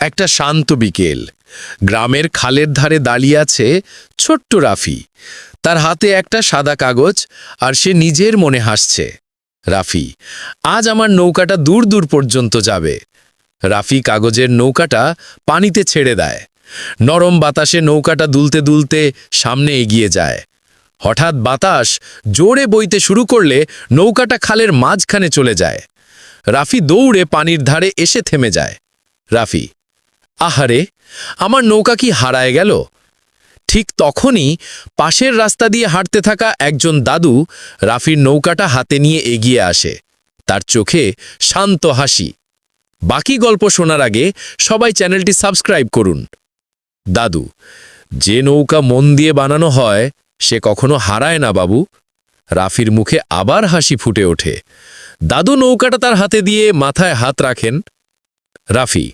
একটা শান্ত বিকেল। গ্রামের খালের ধারে দাঁড়িয়ে আছে ছোট্ট রাফি। তার হাতে একটা সাদা কাগজ, আর সে নিজের মনে হাসছে। রাফি, আজ আমার নৌকাটা দূর দূর পর্যন্ত যাবে। রাফি কাগজের নৌকাটা পানিতে ছেড়ে দেয়। নরম বাতাসে নৌকাটা দুলতে দুলতে সামনে এগিয়ে যায়। হঠাৎ বাতাস জোরে বইতে শুরু করলে নৌকাটা খালের মাঝখানে চলে যায়। রাফি দৌড়ে পানির ধারে এসে থেমে যায়। রাফি, আহারে, আমার নৌকা কি হারায় গেল? ঠিক তখনই পাশের রাস্তা দিয়ে হাঁটতে থাকা একজন দাদু রাফির নৌকাটা হাতে নিয়ে এগিয়ে আসে। তার চোখে শান্ত হাসি। বাকি গল্প শোনার আগে সবাই চ্যানেলটি সাবস্ক্রাইব করুন। দাদু, যে নৌকা মন দিয়ে বানানো হয় সে কখনো হারায় না বাবু। রাফির মুখে আবার হাসি ফুটে ওঠে। দাদু নৌকাটা তার হাতে দিয়ে মাথায় হাত রাখেন। রাফি,